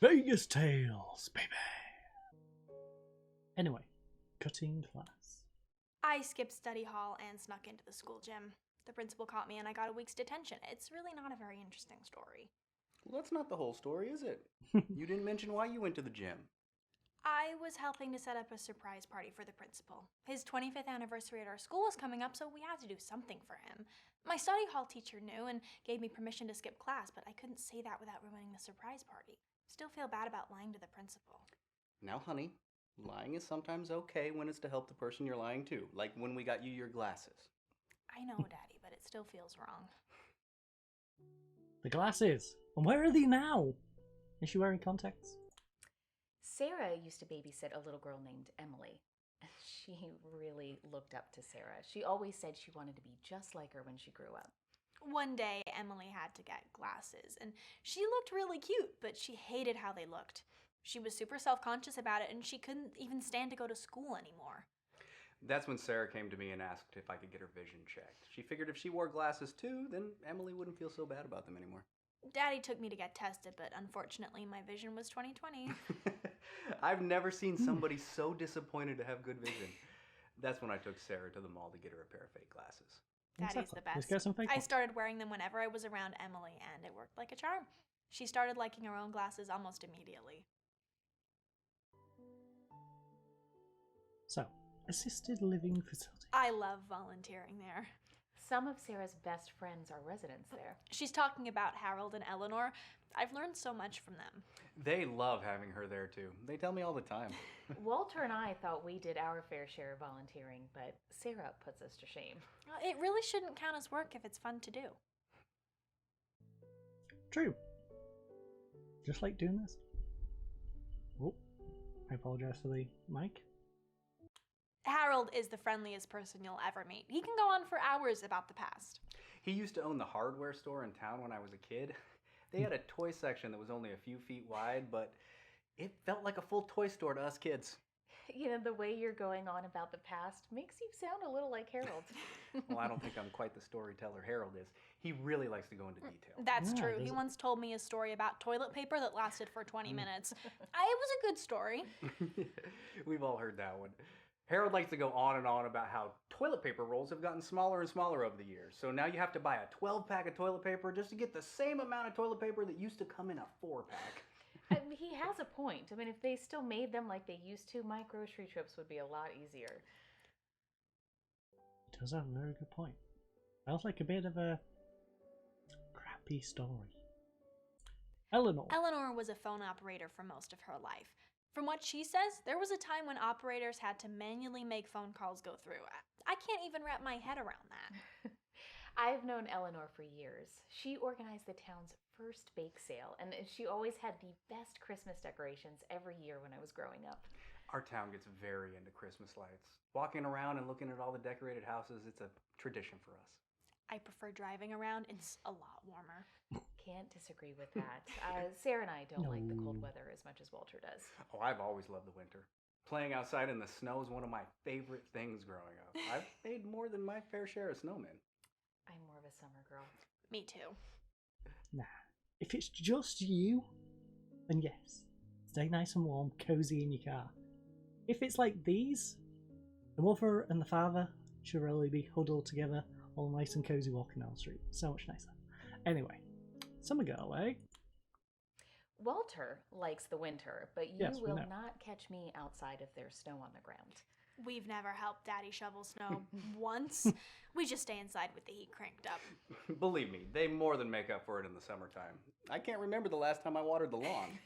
Vegas Tales, baby. Anyway, cutting class. I skipped study hall and snuck into the school gym. The principal caught me and I got a week's detention. It's really not a very interesting story. Well, that's not the whole story, is it? You didn't mention why you went to the gym. I was helping to set up a surprise party for the principal. His 25th anniversary at our school was coming up, so we had to do something for him. My study hall teacher knew and gave me permission to skip class, but I couldn't say that without ruining the surprise party. Still feel bad about lying to the principal. Now, honey, lying is sometimes okay when it's to help the person you're lying to, like when we got you your glasses. I know, Daddy, but it still feels wrong. The glasses. And where are they now? Is she wearing contacts? Sara used to babysit a little girl named Emily. She really looked up to Sara. She always said she wanted to be just like her when she grew up. One day, Emily had to get glasses, and she looked really cute, but she hated how they looked. She was super self-conscious about it, and she couldn't even stand to go to school anymore. That's when Sara came to me and asked if I could get her vision checked. She figured if she wore glasses too, then Emily wouldn't feel so bad about them anymore. Daddy took me to get tested, but unfortunately my vision was 20/20. I've never seen somebody so disappointed to have good vision. That's when I took Sara to the mall to get her a pair of fake glasses. Daddy's the Let's best. get some fake I ones. started wearing them whenever I was around Emily, and it worked like a charm. She started liking her own glasses almost immediately. So, assisted living facility. I love volunteering there. Some of Sara's best friends are residents there. She's talking about Harold and Eleanor. I've learned so much from them. They love having her there too. They tell me all the time. Walter and I thought we did our fair share of volunteering, but Sara puts us to shame. It really shouldn't count as work if it's fun to do. True. Just like doing this. Oh, I apologize for the mic. Harold is the friendliest person you'll ever meet. He can go on for hours about the past. He used to own the hardware store in town when I was a kid. They had a toy section that was only a few feet wide, but it felt like a full toy store to us kids. You know, the way you're going on about the past makes you sound a little like Harold. Well, I don't think I'm quite the storyteller Harold is. He really likes to go into detail. That's Yeah, true. there's He a- once told me a story about toilet paper that lasted for 20 minutes. It was a good story. We've all heard that one. Harold likes to go on and on about how toilet paper rolls have gotten smaller and smaller over the years. So now you have to buy a 12-pack of toilet paper just to get the same amount of toilet paper that used to come in a 4-pack. He has a point. I mean, if they still made them like they used to, my grocery trips would be a lot easier. He does have a very good point. Sounds like a bit of a crappy story. Eleanor. Eleanor was a phone operator for most of her life. From what she says, there was a time when operators had to manually make phone calls go through. I can't even wrap my head around that. I've known Eleanor for years. She organized the town's first bake sale, and she always had the best Christmas decorations every year when I was growing up. Our town gets very into Christmas lights. Walking around and looking at all the decorated houses, it's a tradition for us. I prefer driving around. It's a lot warmer. Can't disagree with that. Sarah and I don't like the cold No. weather as much as Walter does. Oh, I've always loved the winter. Playing outside in the snow is one of my favorite things growing up. I've made more than my fair share of snowmen. I'm more of a summer girl. Me too. Nah. If it's just you, then yes. Stay nice and warm, cozy in your car. If it's like these, the mother and the father should really be huddled together, all nice and cozy walking down the street. So much nicer. Anyway, summer girl, eh? Walter likes the winter, but you Yes, we will know. not catch me outside if there's snow on the ground. We've never helped Daddy shovel snow once. We just stay inside with the heat cranked up. Believe me, they more than make up for it in the summertime. I can't remember the last time I watered the lawn.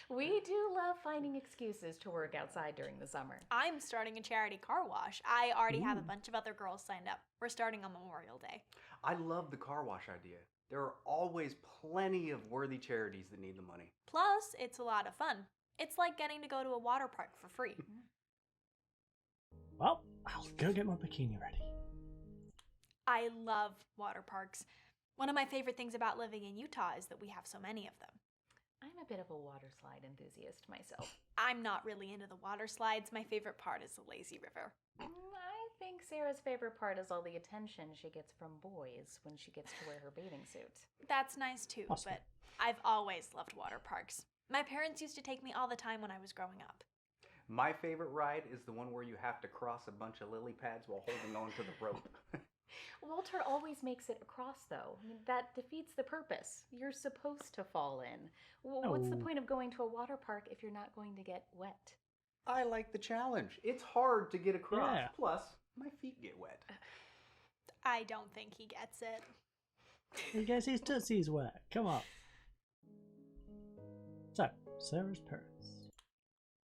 We do love finding excuses to work outside during the summer. I'm starting a charity car wash. I already have a Ooh. bunch of other girls signed up. We're starting on Memorial Day. I love the car wash idea. There are always plenty of worthy charities that need the money. Plus, it's a lot of fun. It's like getting to go to a water park for free. Well, I'll go get my bikini ready. I love water parks. One of my favorite things about living in Utah is that we have so many of them. I'm a bit of a water slide enthusiast myself. I'm not really into the water slides. My favorite part is the lazy river. I think Sarah's favorite part is all the attention she gets from boys when she gets to wear her bathing suit. That's nice too, Awesome. but I've always loved water parks. My parents used to take me all the time when I was growing up. My favorite ride is the one where you have to cross a bunch of lily pads while holding on to the rope. Walter always makes it across, though. I mean, that defeats the purpose. You're supposed to fall in. What's the Oh. point of going to a water park if you're not going to get wet? I like the challenge. It's hard to get across. Yeah. Plus, my feet get wet. I don't think he gets it. He gets his tootsies wet. Come on. So, Sarah's parents.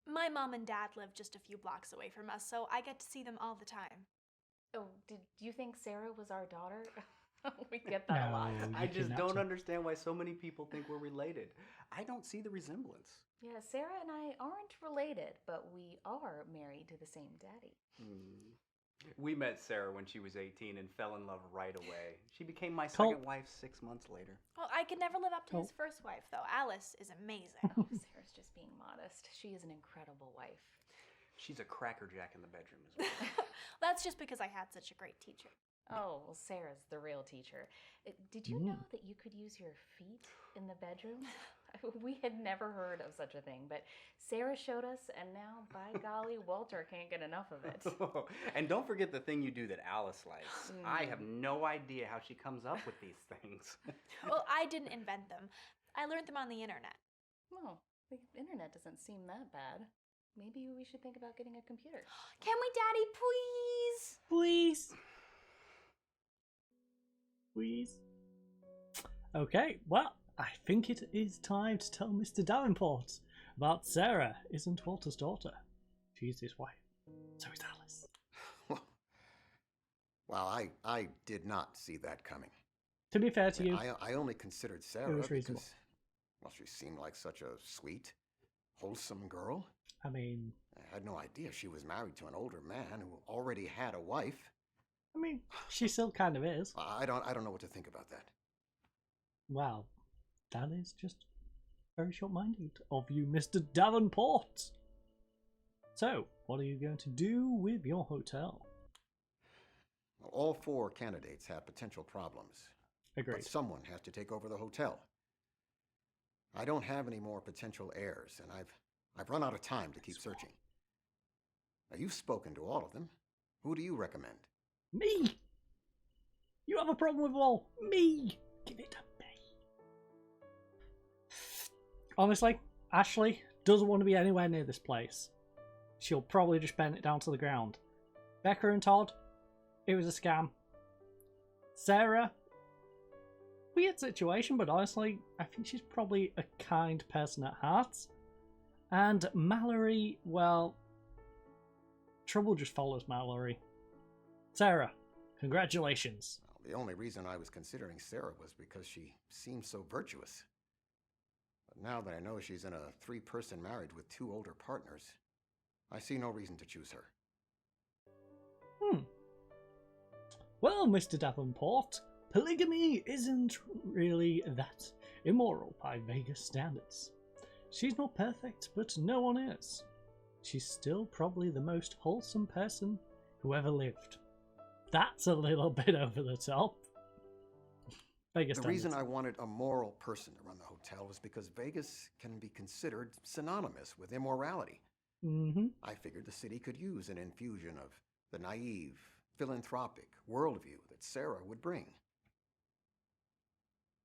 My mom and dad live just a few blocks away from us, so I get to see them all the time. Oh, did you think Sara was our daughter? We get that a lot. No. I You just kidnapped don't her. understand why so many people think we're related. I don't see the resemblance. Yeah, Sara and I aren't related, but we are married to the same daddy. We met Sara when she was 18 and fell in love right away. She became my Colt. second wife 6 months later. Well, I could never live up to his Oh. first wife, though. Alice is amazing. Oh, Sarah's just being modest. She is an incredible wife. She's a crackerjack in the bedroom as well. That's just because I had such a great teacher. Oh, well, Sarah's the real teacher. Did you know that you could use your feet in the bedroom? We had never heard of such a thing, but Sara showed us, and now, by golly, Walter can't get enough of it. And don't forget the thing you do that Alice likes. I have no idea how she comes up with these things. Well, I didn't invent them. I learned them on the internet. Well, the internet doesn't seem that bad. Maybe we should think about getting a computer. Can we, Daddy, please? Please. Please. Okay, well, I think it is time to tell Mr. Davenport about Sara isn't Walter's daughter. She's his wife. So is Alice. Well, I did not see that coming. To be fair to you, I only considered Sara was because, reasonable. well, she seemed like such a sweet, wholesome girl. I mean, I had no idea she was married to an older man who already had a wife. she still kind of is. I don't know what to think about that. Well, that is just very short-minded of you, Mr. Davenport. So, what are you going to do with your hotel? Well, all 4 candidates have potential problems, Agreed. but someone has to take over the hotel. I don't have any more potential heirs, and I've run out of time to keep searching. Now, you've spoken to all of them. Who do you recommend? Me! You have a problem with all. Me! Give it to me. Honestly, Ashley doesn't want to be anywhere near this place. She'll probably just bend it down to the ground. Becca and Todd, it was a scam. Sara, weird situation, but honestly, I think she's probably a kind person at heart. And Mallory, well, trouble just follows Mallory. Sara, congratulations. Well, the only reason I was considering Sara was because she seemed so virtuous. But now that I know she's in a 3-person marriage with 2 older partners, I see no reason to choose her. Well, Mr. Davenport, polygamy isn't really that immoral by Vegas standards. She's not perfect, but no one is. She's still probably the most wholesome person who ever lived. That's a little bit over the top. Vegas The standards. reason I wanted a moral person to run the hotel was because Vegas can be considered synonymous with immorality. I figured the city could use an infusion of the naive, philanthropic worldview that Sara would bring.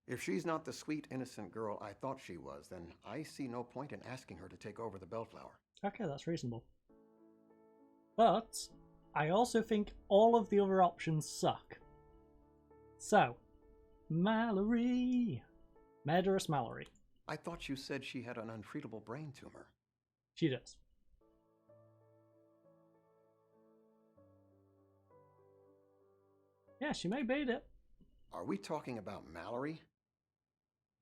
If she's not the sweet, innocent girl I thought she was, then I see no point in asking her to take over the Bellflower. Okay, that's reasonable. But I also think all of the other options suck. So, Mallory. Murderous Mallory. I thought you said she had an untreatable brain tumor. She does. Yeah, she may beat it. Are we talking about Mallory?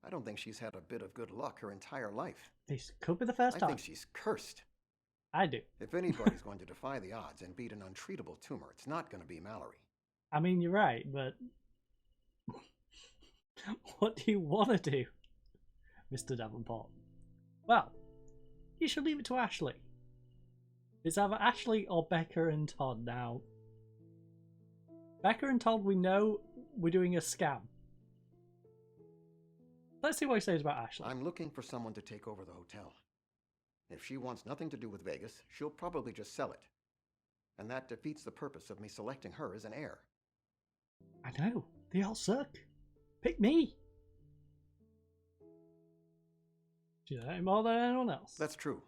I don't think she's had a bit of good luck her entire life. This could be the first I time. think she's cursed. I do. If anybody's going to defy the odds and beat an untreatable tumor, it's not going to be Mallory. I mean, you're right, but what do you want to do, Mr. Davenport? Well, you should leave it to Ashley. It's either Ashley or Becca and Todd now. Becca and Todd, we know we're doing a scam. Let's see what he says about Ashley. I'm looking for someone to take over the hotel. If she wants nothing to do with Vegas, she'll probably just sell it. And that defeats the purpose of me selecting her as an heir. I know. They all suck. Pick me. She's ain't more than anyone else. That's true.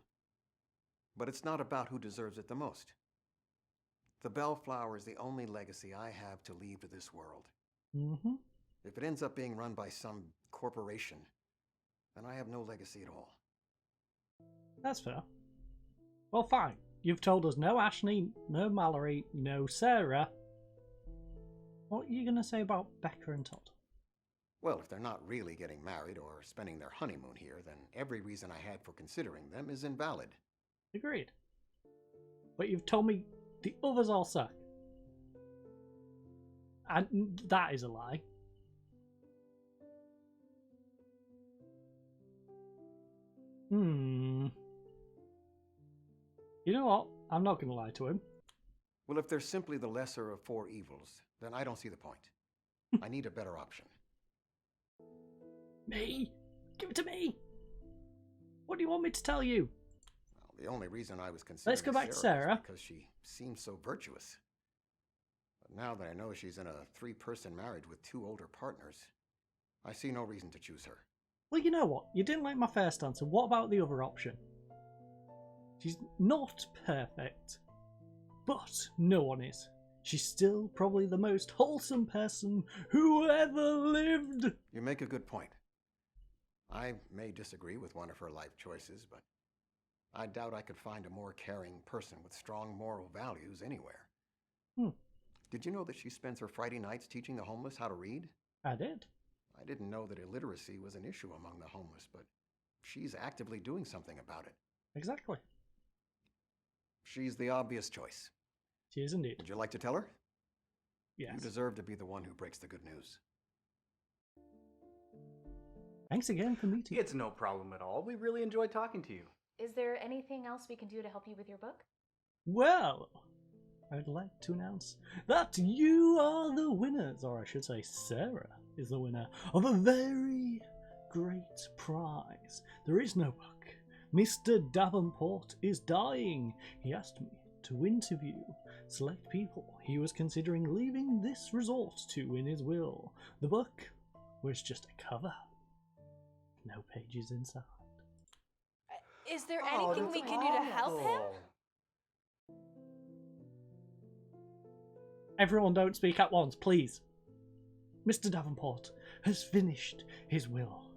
But it's not about who deserves it the most. The Bellflower is the only legacy I have to leave to this world. Mm-hmm. If it ends up being run by some corporation, then I have no legacy at all. That's fair. Well, fine. You've told us no Ashley, no Mallory, no Sara. What are you going to say about Becca and Todd? Well, if they're not really getting married or spending their honeymoon here, then every reason I had for considering them is invalid. Agreed. But you've told me the others all suck. And that is a lie. You know what? I'm not going to lie to him. Well, if they're simply the lesser of four evils, then I don't see the point. I need a better option. Me? Give it to me! What do you want me to tell you? Well, the only reason I was considering Let's go back to Sara Sara. is because she seems so virtuous. But now that I know she's in a 3-person marriage with 2 older partners, I see no reason to choose her. Well, you know what? You didn't like my first answer. What about the other option? She's not perfect, but no one is. She's still probably the most wholesome person who ever lived. You make a good point. I may disagree with one of her life choices, but I doubt I could find a more caring person with strong moral values anywhere. Did you know that she spends her Friday nights teaching the homeless how to read? I did. I didn't know that illiteracy was an issue among the homeless, but she's actively doing something about it. Exactly. She's the obvious choice. She is indeed. Would you like to tell her? Yes. You deserve to be the one who breaks the good news. Thanks again for meeting. It's no problem at all. We really enjoyed talking to you. Is there anything else we can do to help you with your book? Well, I'd like to announce that you are the winners, or I should say Sara is the winner of a very great prize. There is no book. Mr. Davenport is dying. He asked me to interview select people he was considering leaving this resort to in his will. The book was just a cover. No pages inside. Is there anything we can do to help him? Everyone don't speak at once, please. Mr. Davenport has finished his will.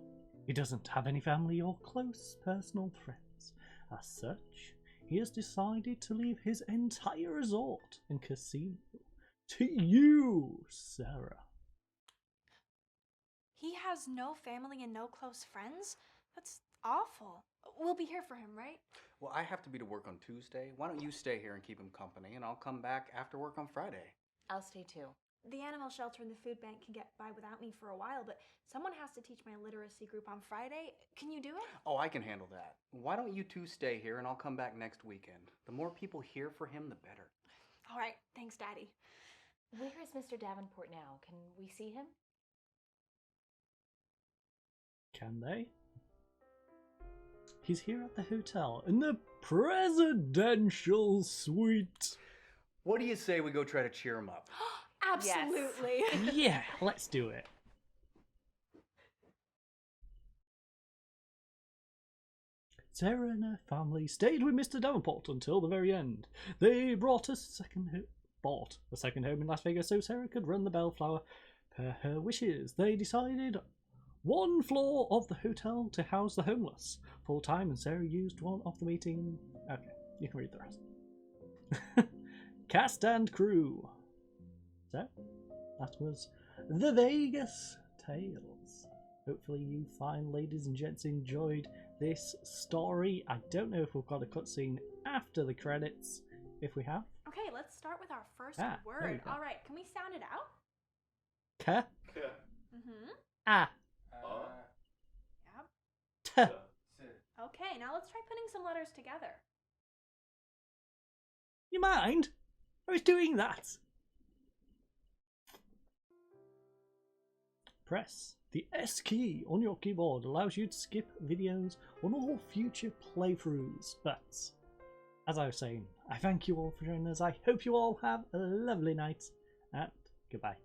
He doesn't have any family or close personal friends. As such, he has decided to leave his entire resort and casino to you, Sara. He has no family and no close friends? That's awful. We'll be here for him, right? Well, I have to be to work on Tuesday. Why don't you stay here and keep him company, and I'll come back after work on Friday. I'll stay too. The animal shelter and the food bank can get by without me for a while, but someone has to teach my literacy group on Friday. Can you do it? Oh, I can handle that. Why don't you two stay here, and I'll come back next weekend. The more people hear for him, the better. All right. Thanks, Daddy. Where is Mr. Davenport now? Can we see him? Can they? He's here at the hotel in the presidential suite. What do you say we go try to cheer him up? Absolutely. Yeah, let's do it. Sara and her family stayed with Mr. Davenport until the very end. They bought a second home in Las Vegas so Sara could run the Bellflower per her wishes. They decided one floor of the hotel to house the homeless full time, and Sara used one of the meeting. Okay, you can read the rest. Cast and crew. So, that was the Vegas Tales. Hopefully you fine ladies and gents enjoyed this story. I don't know if we've got a cutscene after the credits. If we have. Okay, let's start with our first There we word. go. All right, can we sound it out? K. Mm-hmm. A. Yep. T. Okay, now let's try putting some letters together. You mind? I was doing that. Press The S key on your keyboard allows you to skip videos on all future playthroughs. But, as I was saying, I thank you all for joining us. I hope you all have a lovely night, and goodbye.